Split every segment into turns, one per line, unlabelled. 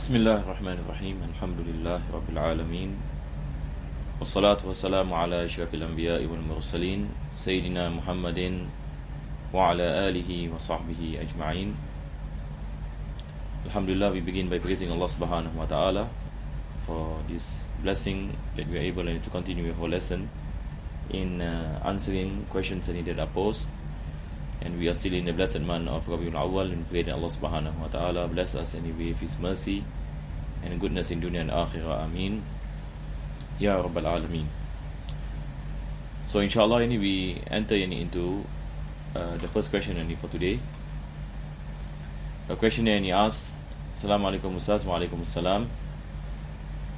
Bismillahirrahmanirrahim. Alhamdulillahi Rabbil Alamin. Wassalatu wassalamu ala ashrafil anbiya'i wal mursalin Sayyidina Muhammadin wa ala alihi wa sahbihi ajma'in. Alhamdulillah, we begin by praising Allah subhanahu wa ta'ala for this blessing that we are able to continue with our lesson in answering questions that are posed. And we are still in the blessed month of Rabiul Awwal, and pray that Allah subhanahu wa ta'ala bless us anyway with His mercy and goodness in dunya and akhirah. Ameen. Ya Rabbal Alameen. So inshallah, we enter into the first question for today. A question asks, Assalamu alaikum Ustaz, wa alaikum assalam.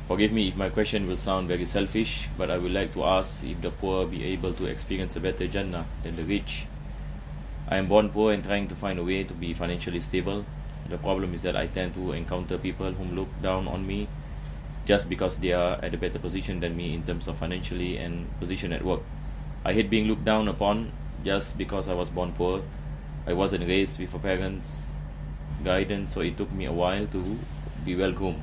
Forgive me if my question will sound very selfish, but I would like to ask if the poor be able to experience a better Jannah than the rich. I am born poor and trying to find a way to be financially stable. The problem is that I tend to encounter people whom look down on me just because they are at a better position than me in terms of financially and position at work. I hate being looked down upon just because I was born poor. I wasn't raised with a parent's guidance, so it took me a while to be well groomed.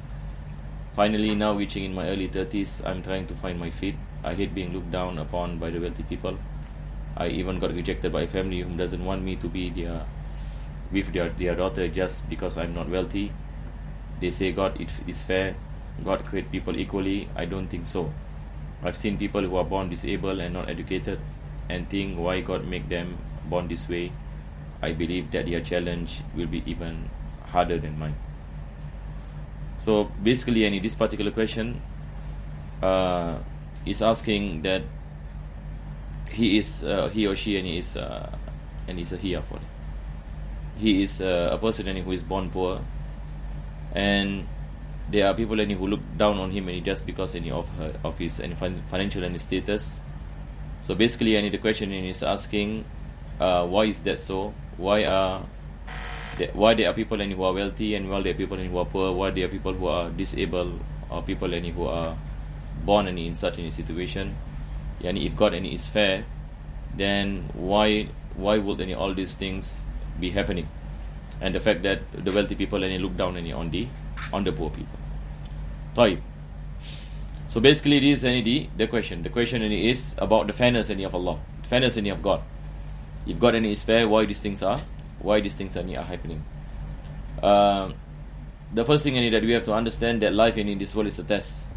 Finally, now reaching in my early 30s, I'm trying to find my feet. I hate being looked down upon by the wealthy people. I even got rejected by a family who doesn't want me to be with their daughter just because I'm not wealthy. They say God is fair, God created people equally. I don't think so. I've seen people who are born disabled and not educated and think why God make them born this way. I believe that their challenge will be even harder than mine. So basically, this particular question is asking that he or she is a person who is born poor, and there are people who look down on him just because of his financial status. So basically, the question is asking, why is that so? Why there are people who are wealthy and why there are people who are poor? Why there are people who are disabled or people who are born in such a situation? If God is fair, then why would all these things be happening? And the fact that the wealthy people look down on the poor people. Taib. So basically, this is the question. The question is about the fairness of Allah, the fairness of God. If God is fair, why these things are happening? The first thing that we have to understand that life in this world is a test.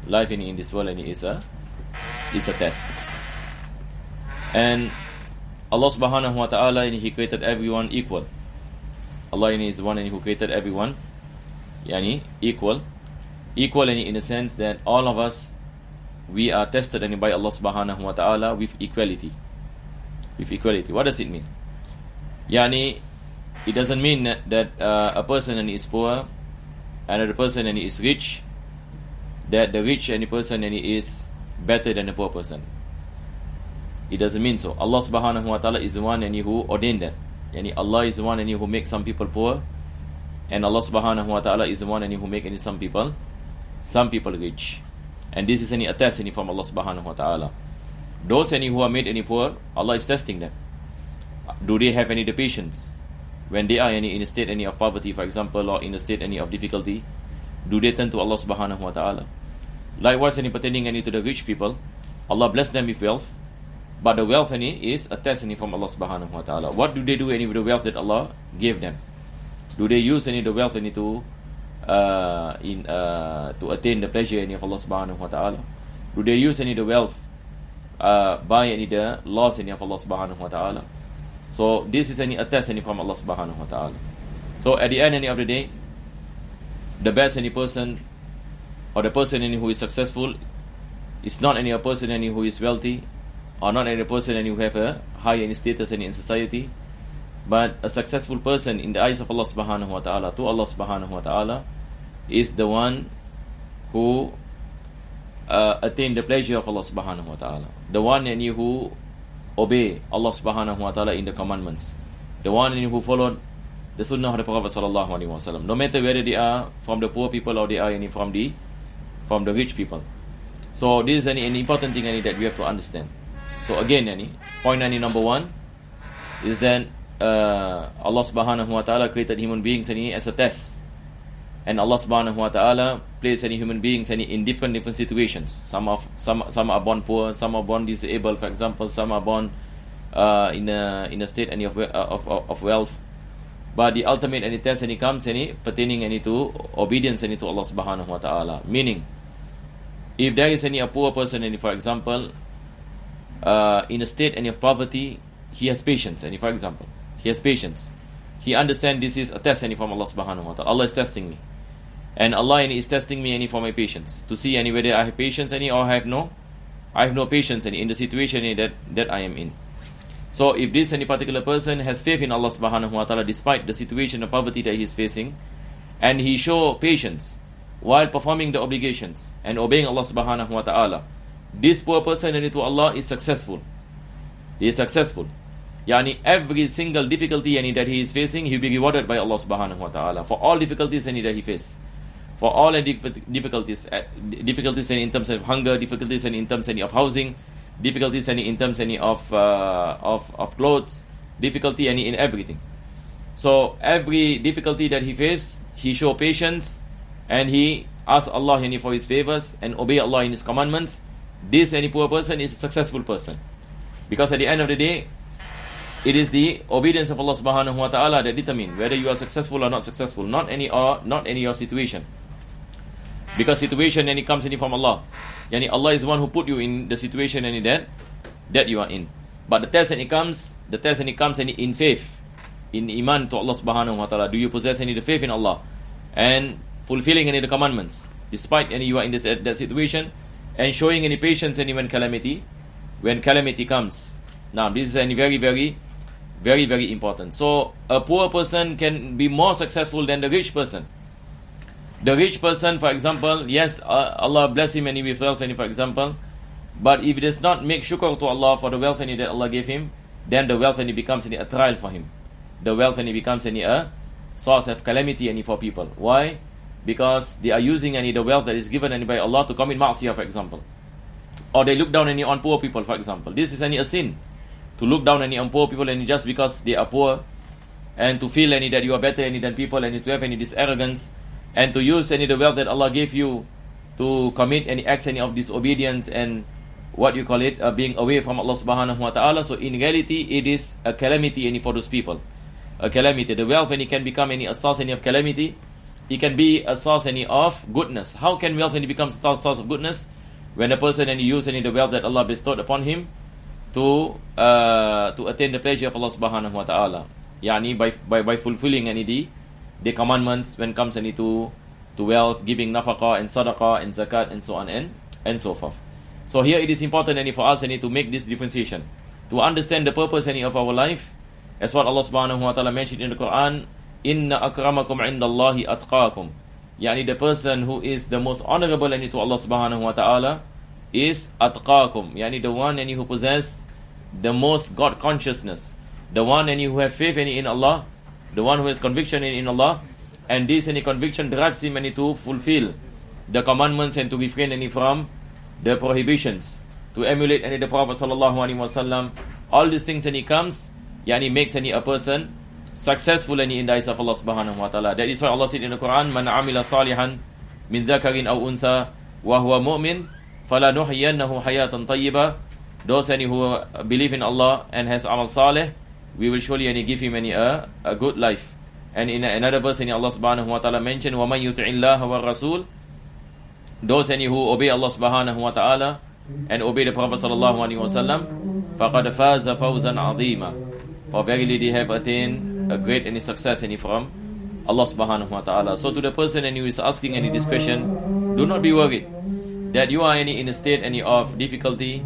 Life in this world is a test. And Allah subhanahu wa ta'ala, He created everyone equal. Allah is the one who created everyone equal in the sense that all of us, we are tested by Allah subhanahu wa ta'ala with equality. What does it mean? It doesn't mean that a person is poor and another person is rich, that the rich person is better than the poor person. It doesn't mean so. Allah subhanahu wa ta'ala is the one who ordained that. Allah is the one who makes some people poor, and Allah subhanahu wa ta'ala is the one who makes some people rich. And this is a test from Allah subhanahu wa ta'ala. Those who are made poor, Allah is testing them. Do they have the patience when they are in a state of poverty, for example, or in a state of difficulty? Do they turn to Allah subhanahu wa ta'ala? Likewise, pertaining to the rich people, Allah bless them with wealth, but the wealth is a test from Allah subhanahu wa ta'ala. What do they do with the wealth that Allah gave them? Do they use the wealth to attain the pleasure of Allah subhanahu wa ta'ala? Do they use the wealth by the laws of Allah subhanahu wa ta'ala? So this is a test from Allah subhanahu wa ta'ala. So at the end of the day, the best person or the person who is successful is not a person who is wealthy, or not a person who have a high status in society, but a successful person in the eyes of Allah subhanahu wa ta'ala, to Allah subhanahu wa ta'ala, is the one who attain the pleasure of Allah subhanahu wa ta'ala, the one who obey Allah subhanahu wa ta'ala in the commandments, the one who followed the sunnah of the Prophet sallallahu alaihi wasallam, no matter whether they are from the poor people or they are from the rich people. So this is an important thing that we have to understand. So again, point number one is that Allah subhanahu wa ta'ala created human beings as a test. And Allah subhanahu wa ta'ala places any human beings in different situations. Some are born poor, some are born disabled, for example, some are born in a state of wealth. But the ultimate test comes pertaining to obedience to Allah subhanahu wa ta'ala. Meaning, if there is a poor person, for example, in a state of poverty, he has patience. For example, he has patience. He understands this is a test from Allah subhanahu wa ta'ala. Allah is testing me. And Allah is testing me for my patience. To see whether I have patience or I have no patience in the situation that I am in. So if this particular person has faith in Allah subhanahu wa ta'ala despite the situation of poverty that he is facing, and he show patience while performing the obligations and obeying Allah subhanahu wa ta'ala, this poor person to Allah is successful. He is successful. Every single difficulty that he is facing, he will be rewarded by Allah subhanahu wa ta'ala for all difficulties that he faces. For all difficulties in terms of hunger, difficulties in terms of housing, difficulties in terms of clothes, difficulty in everything. So every difficulty that he faces, he show patience and he asks Allah for his favors and obey Allah in his commandments. This poor person is a successful person, because at the end of the day, it is the obedience of Allah subhanahu wa ta'ala that determine whether you are successful or not successful, not any your situation. Because situation comes from Allah. Allah is the one who put you in the situation that you are in. But the test comes in faith, in iman to Allah subhanahu wa ta'ala. Do you possess the faith in Allah and fulfilling the commandments despite you are in that situation, and showing any patience when calamity comes. Now this is very, very, very, very important. So a poor person can be more successful than the rich person. The rich person, for example, yes, Allah bless him with wealth, for example, but if he does not make shukr to Allah for the wealth that Allah gave him, then the wealth becomes a trial for him. The wealth becomes a source of calamity for people. Why? Because they are using the wealth that is given by Allah to commit ma'asiyah, for example. Or they look down on poor people, for example. This is a sin. To look down on poor people just because they are poor, and to feel that you are better than people, and to have this arrogance, and to use the wealth that Allah gave you to commit any acts of disobedience and being away from Allah subhanahu wa ta'ala. So in reality, it is a calamity for those people. A calamity. The wealth can become a source of calamity. It can be a source of goodness. How can wealth become a source of goodness? When a person use the wealth that Allah bestowed upon him to attain the pleasure of Allah subhanahu wa ta'ala. By fulfilling the commandments when it comes to wealth, giving nafaqah and sadaqah and zakat and so on and so forth. So here it is important for us to make this differentiation, to understand the purpose of our life, as what Allah subhanahu wa ta'ala mentioned in the Quran, inna akramakum indallahi atqakum. The person who is the most honorable to Allah subhanahu wa ta'ala is atqakum, the one who possess the most God consciousness, the one who have faith in Allah, the one who has conviction in Allah, and this conviction drives him to fulfill the commandments and to refrain from the prohibitions, to emulate the Prophet sallallahu alaihi wasallam. All these things comes, makes a person successful in the eyes of Allah subhanahu wa ta'ala. That is why Allah said in the Quran, man amila salihan min dhakarin aw untha wa huwa mu'min falanuhyiyannahu hayatan tayyiba. Those who believe in Allah and has amal salih, we will surely give him a good life. And in another verse, Allah subhanahu wa ta'ala mentioned, وَمَنْ يُطِعِ اللَّهَ وَالرَّسُولِ. Those who obey Allah subhanahu wa ta'ala and obey the Prophet sallallahu alaihi wasallam, فَقَدْ فَازَ فَوْزًا عَظِيمًا. For verily they have attained a great success from Allah subhanahu wa ta'ala. So to the person who is asking this question, do not be worried that you are in a state of difficulty.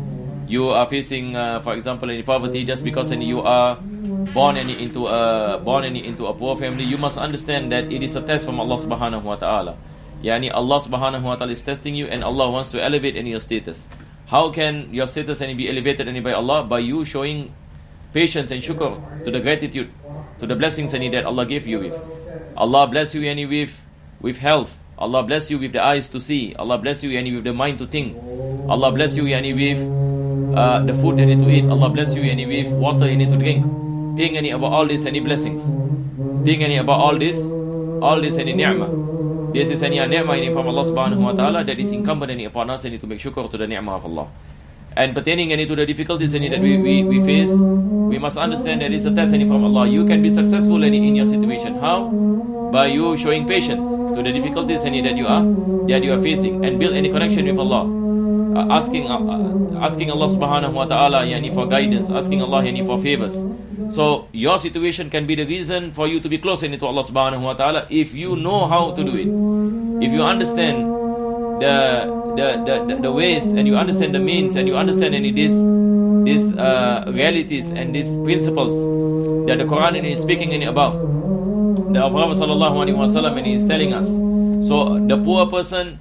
You are facing, for example, poverty just because you are born into a poor family. You must understand that it is a test from Allah subhanahu wa ta'ala. Allah subhanahu wa ta'ala is testing you, and Allah wants to elevate your status. How can your status be elevated by Allah? By you showing patience and shukr to the gratitude, to the blessings that Allah gave you with. Allah bless you with health. Allah bless you with the eyes to see. Allah bless you with the mind to think. Allah bless you with the food you need to eat. Allah bless you with water you need to drink. Think about all these blessings. Think about all this ni'mah. This is any ni'mah ini from Allah subhanahu wa ta'ala that is incumbent upon us to make shukr to the ni'mah of Allah. And pertaining to the difficulties that we face, we must understand that it's a test from Allah. You can be successful in your situation. How? By you showing patience to the difficulties that you are facing, and build any connection with Allah. Asking Allah subhanahu wa ta'ala for guidance, asking Allah for favors. So your situation can be the reason for you to be closer to Allah subhanahu wa ta'ala if you know how to do it. If you understand the ways, and you understand the means, and you understand these realities and these principles that the Quran is speaking about, that our Prophet sallallahu alaihi wasallam is telling us. So the poor person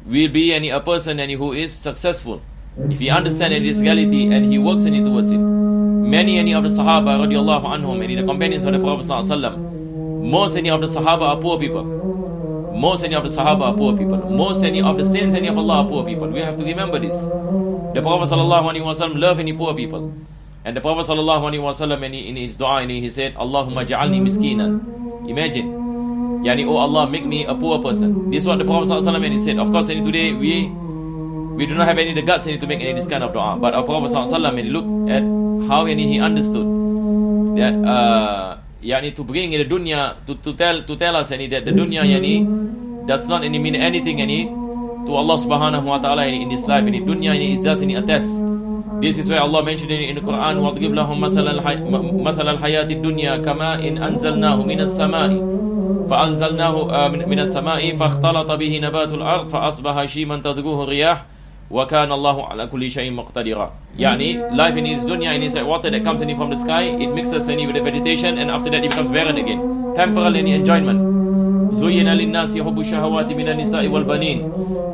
will be a person who is successful if he understands this reality and he works towards it. Many of the Sahaba radiallahu anhum, the companions of the Prophet sallallahu alaihi wasallam, most of the Sahaba are poor people. Most of the Sahaba are poor people. Most of the saints of Allah are poor people. We have to remember this. The Prophet sallallahu alaihi wasallam loved any poor people, and the Prophet sallallahu alaihi wasallam in his dua he said, Allahumma ja'alni miskinan. Imagine, oh Allah, make me a poor person. This is what the Prophet sallallahu alaihi wasallam said. Of course, today we do not have the guts to make this kind of dua. But our Prophet sallallahu alaihi wasallam, look at how he understood that to bring in the dunya, to tell us that the dunya does not mean anything to Allah subhanahu wa ta'ala in this life. The dunya is just a test. This is why Allah mentioned in the Quran, وَاضْرِبْ لَهُمْ مَثَلَ الْحَيَاةِ الدُّنْيَا كَمَاءٍ أَنزَلْنَاهُ مِنَ السَّمَاءِ فَأَنزَلْنَاهُ مِنَ السَّمَاءِ فَاخْتَلَطَ بِهِ نَبَاتُ الْأَرْضِ فَأَصْبَحَ شِيمًا تَذْرُوهُ الرِّيَاحُ وَكَانَ اللَّهُ عَلَى كُلِّ شَيْءٍ مُقْتَدِرًا. Life in this dunya is like water that comes in from the sky. It mixes with the vegetation, and after that it becomes barren again. Temporal enjoyment. زُيِّنَ لِلنَّاسِ حُبُّ الشَّهَوَاتِ مِنَ النِّسَاءِ وَالْبَنِينَ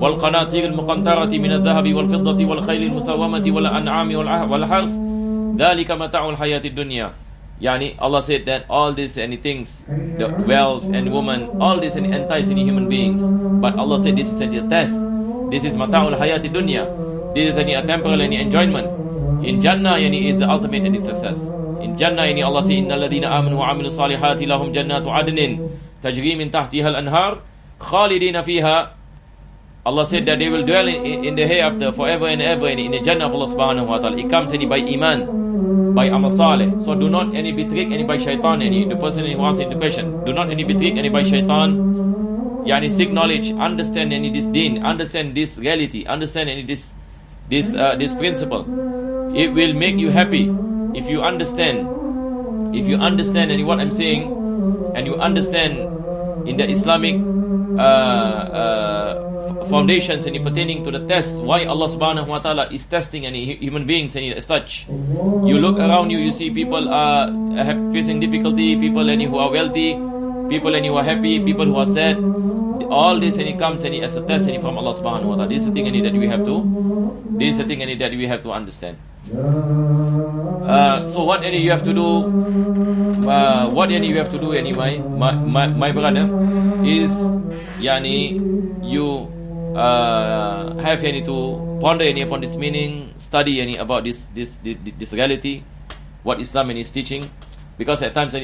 وَالْقَنَاطِيرِ الْمُقَنطَرَةِ مِنَ الذَّهَبِ وَالْفِضَّةِ وَالْخَيْلِ الْمُسَوَّمَةِ وَالْأَنْعَامِ وَالْحَرْثِ ذَلِكَ مَتَاعُ الْحَيَاةِ الدُّنْيَا. Allah said that all these things, the wealth and woman, all this entice human beings. But Allah said this is a test. This is mata'ul hayati dunya. This is a temporal enjoyment. In Jannah is the ultimate success. In Jannah Allah says, Innal ladhina amanu wa amilu salihati lahum jannatu adnin tajri min tahtiha al-anhar khalidina fiha. Allah said that they will dwell in the hereafter forever and ever in the Jannah of Allah subhanahu wa ta'ala. It comes by iman, by amal salih. So do not be tricked by shaitan. The person who asks the question, do not be tricked by shaitan. Seek knowledge, understand this deen, understand this reality, understand this principle. It will make you happy if you understand. If you understand what I'm saying, and you understand in the Islamic foundations pertaining to the test, why Allah subhanahu wa ta'ala is testing human beings as such. You look around you see people are facing difficulty, people who are wealthy, people who are happy, people who are sad. All this comes as a test from Allah subhanahu wa ta'ala. This is the thing that we have to understand. So what you have to do, anyway, my brother, is you have to ponder upon this meaning, study about this reality, what Islam is teaching, because at times that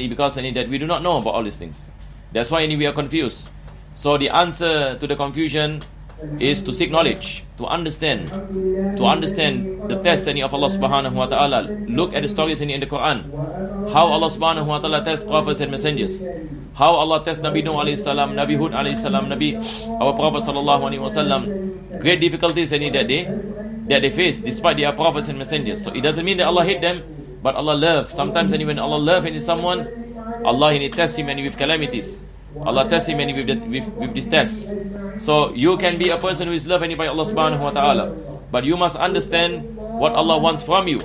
we do not know about all these things. That's why we are confused. So the answer to the confusion is to seek knowledge, to understand the test of Allah subhanahu wa ta'ala. Look at the stories in the Quran, how Allah subhanahu wa ta'ala tests prophets and messengers, how Allah tests Nabi Nuh alayhi salam, Nabi Hud alayhi salam, our Prophet sallallahu alaihi wasallam. Great difficulties that they face despite their prophets and messengers. So it doesn't mean that Allah hate them, but Allah loves. Sometimes when Allah loves someone, Allah tests him with calamities. Allah tests him with this test. So you can be a person who is loved by Allah subhanahu wa ta'ala, but you must understand what Allah wants from you.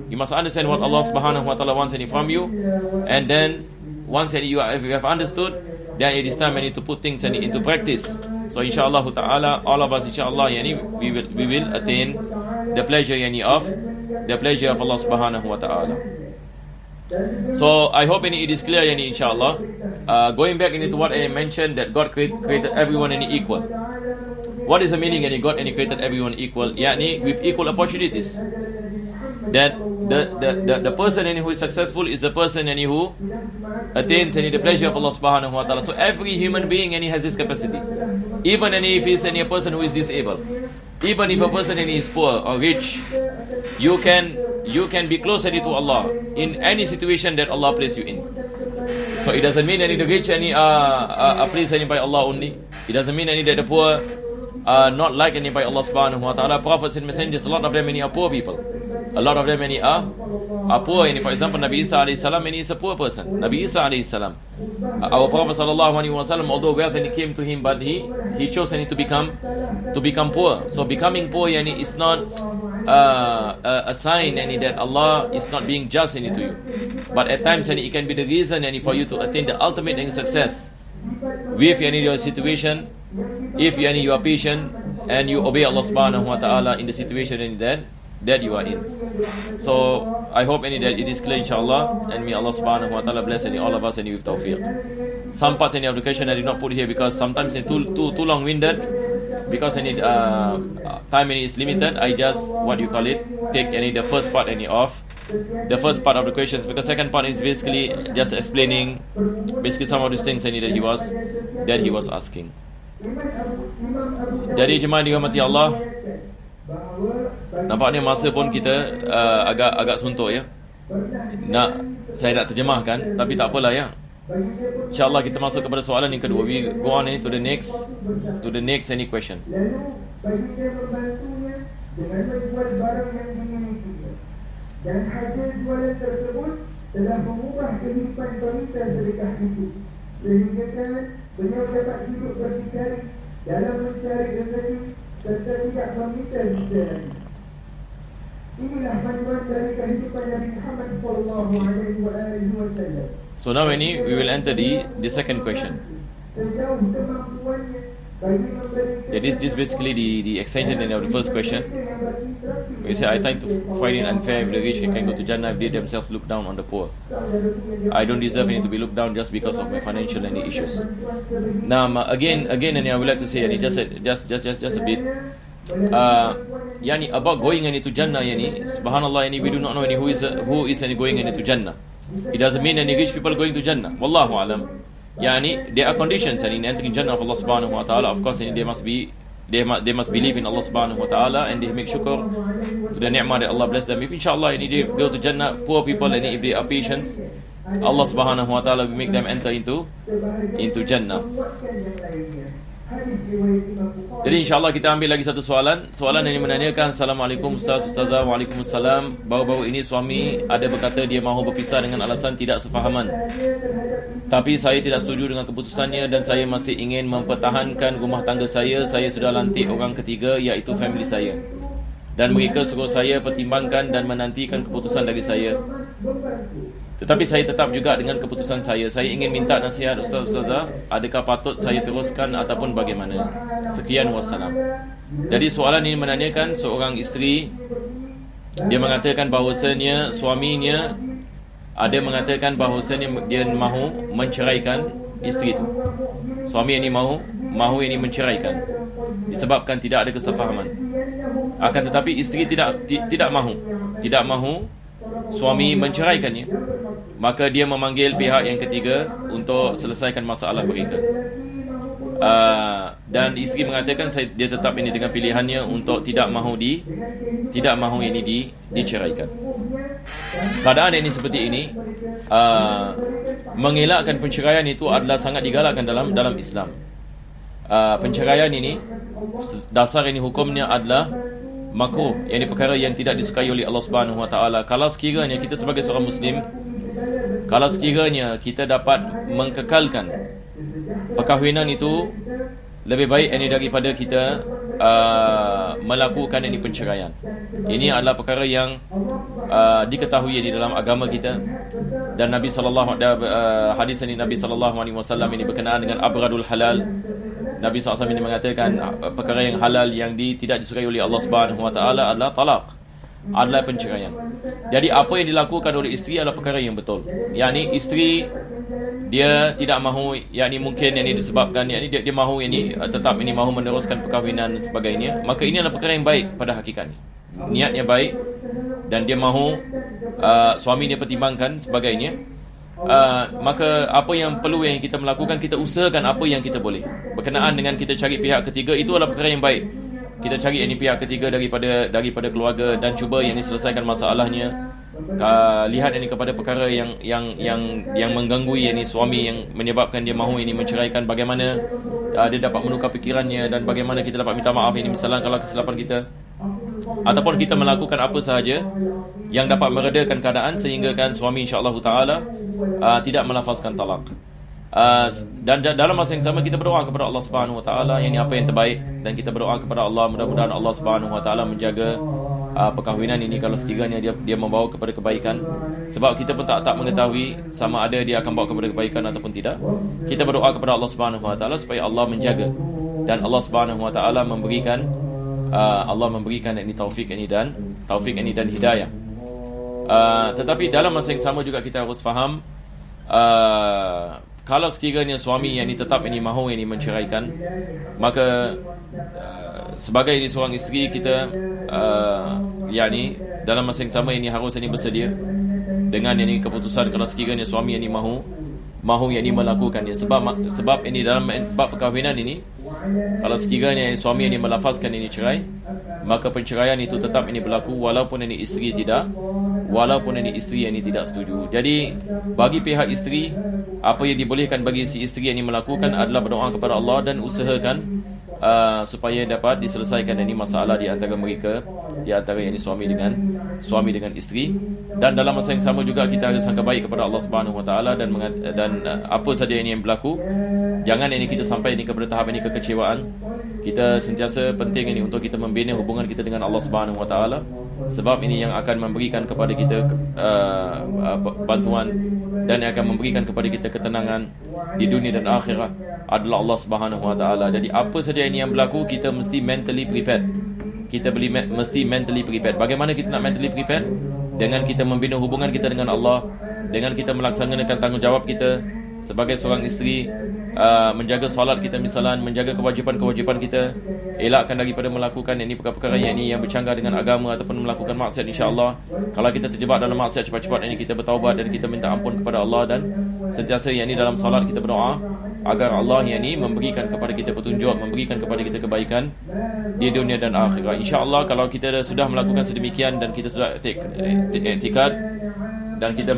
You must understand what Allah subhanahu wa ta'ala wants from you, and then once you have understood, then it is time to put things into practice. So inshallah ta'ala, all of us inshallah we will attain the pleasure of Allah subhanahu wa ta'ala. So I hope it is clear inshallah. Going back into what I mentioned, that God created everyone equal. What is the meaning God created everyone equal? With equal opportunities. That the person who is successful is the person who attains the pleasure of Allah subhanahu wa ta'ala. So every human being has this capacity. Even if he is a person who is disabled, even if a person is poor or rich, you can be closer to Allah in any situation that Allah place you in. So it doesn't mean the rich are placed by Allah only. It doesn't mean that the poor are not liked by Allah subhanahu wa ta'ala. Prophets and messengers, a lot of them are poor people. A lot of them are poor. For example, Nabi Isa alayhi salam is a poor person. Nabi Isa alayhi salam, our Prophet sallallahu alaihi wasallam, although wealth came to him, but he chose to become poor. So becoming poor is not a sign that Allah is not being just to you. But at times it can be the reason for you to attain the ultimate success with your situation. If you are patient and you obey Allah subhanahu wa ta'ala in the situation that you are in. So I hope that it is clear, inshallah, and may Allah subhanahu wa ta'ala bless all of us with tawfiq. Some parts of the question I did not put here because sometimes it's too long-winded, because time is limited. I just take the first part off, the first part of the questions, because second part is basically just explaining some of these things that he was asking. Jadi jemaah dirahmati Allah, nampaknya masa pun kita agak suntuk ya. Saya nak terjemahkan, tapi tak apalah ya. InsyaAllah kita masuk kepada soalan yang kedua. We go on to the next any question.
Lalu bagi dia membantunya dengan menjual barang yang dimilikinya, dan hasil jualan tersebut telah mengubah kehidupan wanita sedekah itu, sehingga kan beliau dapat hidup berdikari dalam mencari rezeki serta tidak meminta lagi. Inilah panduan dari kehidupan Nabi Muhammad sallallahu alaihi wasallam.
So now we will enter the second question.
Sejauh kemampuannya bagi memberi.
This is basically the extension of the first question. We say, I tend to find it unfair if the rich can go to Jannah if they themselves look down on the poor. I don't deserve to be looked down just because of my financial issues. Now again, and I would like to say, just a bit. About going into Jannah, subhanallah, we do not know who is going into Jannah. It doesn't mean any rich people going to Jannah. Wallahu alam. There are conditions in entering Jannah of Allah subhanahu wa ta'ala. Of course, they must believe in Allah subhanahu wa ta'ala, and they make shukr to the ni'mah that Allah bless them. If inshallah they go to Jannah, poor people, and if they are patient, Allah subhanahu wa ta'ala will make them enter into Jannah. Jadi insyaAllah kita ambil lagi satu soalan. Soalan yang menanyakan, Assalamualaikum Ustaz, Ustazah. Waalaikumsalam. Baru-baru ini suami ada berkata dia mahu berpisah dengan alasan tidak sefahaman. Tapi saya tidak setuju dengan keputusannya dan saya masih ingin mempertahankan rumah tangga saya. Saya sudah lantik orang ketiga, iaitu family saya. Dan mereka suruh saya pertimbangkan dan menantikan keputusan dari saya. Tetapi saya tetap juga dengan keputusan saya. Saya ingin minta nasihat Ustaz-Ustazah, adakah patut saya teruskan ataupun bagaimana? Sekian, wassalam. Jadi soalan ini menanyakan seorang isteri. Dia mengatakan bahawasanya suaminya ada mengatakan bahawasanya dia mahu menceraikan isteri itu. Suami ini mahu ini menceraikan disebabkan tidak ada kesefahaman. Akan tetapi isteri tidak mahu suami menceraikannya. Maka dia memanggil pihak yang ketiga untuk selesaikan masalah mereka. Dan isteri mengatakan dia tetap ini dengan pilihannya untuk tidak mahu diceraikan. Keadaan ini seperti ini, mengelakkan perceraian itu adalah sangat digalakkan dalam Islam. Perceraian ini dasar ini hukumnya adalah makruh, yakni perkara yang tidak disukai oleh Allah Subhanahu wa taala. Kalau sekiranya kita sebagai seorang muslim, kalau sekiranya kita dapat mengkekalkan perkahwinan itu, lebih baik ini daripada kita melakukan ini perceraian. Ini adalah perkara yang diketahui di dalam agama kita. Dan Nabi sallallahu hadis ini Nabi sallallahu alaihi wasallam ini berkenaan dengan abradul halal. Nabi SAW ini mengatakan perkara yang halal yang tidak disukai oleh Allah Subhanahu wa taala adalah talaq, adalah perceraian. Jadi apa yang dilakukan oleh isteri adalah perkara yang betul. Yakni isteri dia tidak mahu, yakni mungkin ini disebabkan yakni dia mahu ini tetap ini mahu meneruskan perkahwinan dan sebagainya, maka ini adalah perkara yang baik pada hakikatnya. Niatnya baik dan dia mahu suami dia pertimbangkan sebagainya, maka apa yang perlu yang kita melakukan, kita usahakan apa yang kita boleh berkenaan dengan kita cari pihak ketiga. Itu adalah perkara yang baik. Kita cari ini pihak ketiga daripada keluarga dan cuba yang selesaikan masalahnya. Lihat ini kepada perkara yang mengganggu ini suami, yang menyebabkan dia mahu ini menceraikan. Bagaimana dia dapat menukar fikirannya dan bagaimana kita dapat minta maaf ini misalnya kalau kesilapan kita, ataupun kita melakukan apa sahaja yang dapat meredakan keadaan sehingga kan suami insya-Allah taala tidak melafazkan talak. Dan dalam masa yang sama kita berdoa kepada Allah Subhanahu wa taala yang apa yang terbaik, dan kita berdoa kepada Allah mudah-mudahan Allah Subhanahu wa taala menjaga perkahwinan ini kalau sekiranya dia membawa kepada kebaikan. Sebab kita pun tak mengetahui sama ada dia akan bawa kepada kebaikan ataupun tidak. Kita berdoa kepada Allah Subhanahu wa taala supaya Allah menjaga, dan Allah Subhanahu wa taala memberikan ini taufik ini dan hidayah. Tetapi dalam masa yang sama juga kita harus faham, kalau sekiranya suami yang ini tetap ini mahu ini menceraikan, maka sebagai ini seorang isteri kita dalam masa yang sama ini harus ini bersedia dengan ini keputusan kalau sekiranya suami yang ini mahu yang ini melakukannya. Sebab ini dalam bab perkahwinan ini, kalau sekiranya suami ini melafazkan ini cerai, maka penceraian itu tetap ini berlaku walaupun ini isteri ini tidak setuju. Jadi bagi pihak isteri, apa yang dibolehkan bagi si isteri ini melakukan adalah berdoa kepada Allah dan usahakan supaya dapat diselesaikan ini masalah di antara mereka, di antara ini suami dengan isteri. Dan dalam masa yang sama juga kita harus sangka baik kepada Allah Subhanahu wa taala dan apa saja ini yang berlaku, jangan ini kita sampai ini kepada tahap ini kekecewaan. Kita sentiasa penting ini untuk kita membina hubungan kita dengan Allah Subhanahu wa taala, sebab ini yang akan memberikan kepada kita bantuan dan yang akan memberikan kepada kita ketenangan di dunia dan akhirat adalah Allah Subhanahu wa taala. Jadi apa saja ini yang berlaku, kita mesti mentally prepared. Mesti mentally prepared. Bagaimana kita nak mentally prepared? Dengan kita membina hubungan kita dengan Allah, dengan kita melaksanakan tanggungjawab kita sebagai seorang isteri, menjaga solat kita misalnya, menjaga kewajipan-kewajipan kita, elakkan daripada melakukan ini perkara-perkara yang bercanggah dengan agama ataupun melakukan maksiat. insya-Allah kalau kita terjebak dalam maksiat, cepat-cepat ini kita bertaubat dan kita minta ampun kepada Allah, dan sentiasa ini dalam solat kita berdoa agar Allah ini memberikan kepada kita petunjuk, memberikan kepada kita kebaikan di dunia dan akhirat. Insya-Allah kalau kita sudah melakukan sedemikian dan kita sudah i'tikad dan kita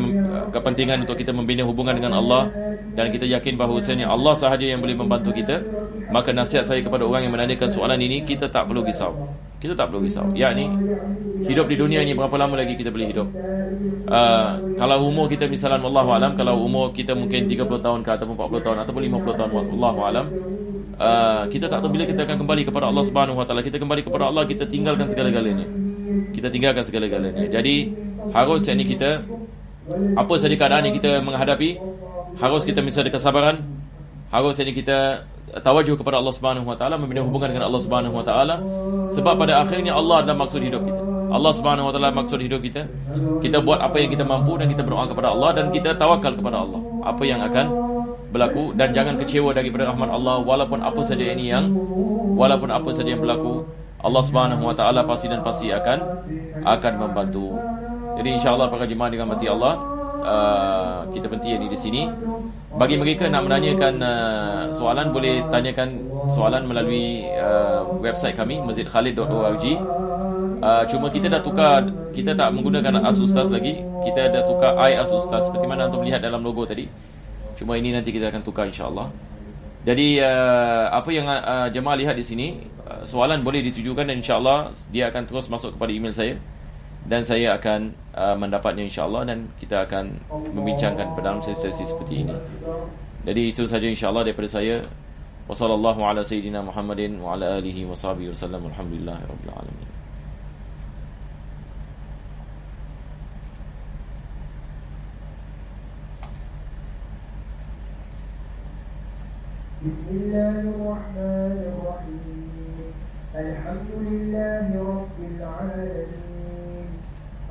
kepentingan untuk kita membina hubungan dengan Allah, dan kita yakin bahawasanya Allah sahaja yang boleh membantu kita, maka nasihat saya kepada orang yang menanyakan soalan ini, kita tak perlu risau. Yakni hidup di dunia ini berapa lama lagi kita boleh hidup? Kalau umur kita misalnya wallahu alam, kalau umur kita mungkin 30 tahun ke ataupun 40 tahun ataupun 50 tahun wallahu alam, kita tak tahu bila kita akan kembali kepada Allah Subhanahu wa taala. Kita kembali kepada Allah, kita tinggalkan segala-galanya. Jadi harus ini kita, apa saja keadaan yang kita menghadapi, harus kita mesti ada kesabaran, harus ini kita tawajuh kepada Allah Subhanahu wa taala, membina hubungan dengan Allah Subhanahu wa taala, sebab pada akhirnya Allah adalah maksud hidup kita. Allah Subhanahu wa taala maksud hidup kita. Kita buat apa yang kita mampu dan kita berdoa kepada Allah dan kita tawakal kepada Allah apa yang akan berlaku, dan jangan kecewa daripada rahmat Allah walaupun apa saja yang berlaku. Allah Subhanahu wa taala pasti akan membantu. Jadi insya-Allah para jemaah dirahmati Allah, kita berhenti di sini. Bagi mereka nak menanyakan soalan, boleh tanyakan soalan melalui website kami masjidkhalid.org. Cuma kita dah tukar, kita tak menggunakan As Ustaz lagi, kita dah tukar As Ustaz seperti mana antum lihat dalam logo tadi. Cuma ini nanti kita akan tukar insya-Allah. Jadi apa yang jemaah lihat di sini, soalan boleh ditujukan dan insya-Allah dia akan terus masuk kepada email saya, dan saya akan mendapatnya insya-Allah, dan kita akan membincangkan pada dalam sesi seperti ini. Jadi itu saja insya-Allah daripada saya. Wassallallahu ala sayyidina Muhammadin wa ala alihi wa sahbihi wasallam. Alhamdulillahirabbil alamin.
Bismillahirrahmanirrahim. Alhamdulillahi rabbil alamin.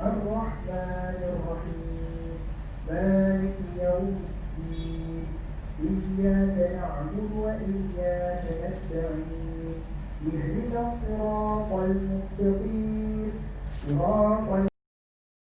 Ar-Rahmanir-Rahim. Maliki yawmiddin. Iyyaka na'budu wa iyyaka nasta'in. Ihdinas siratal mustaqim.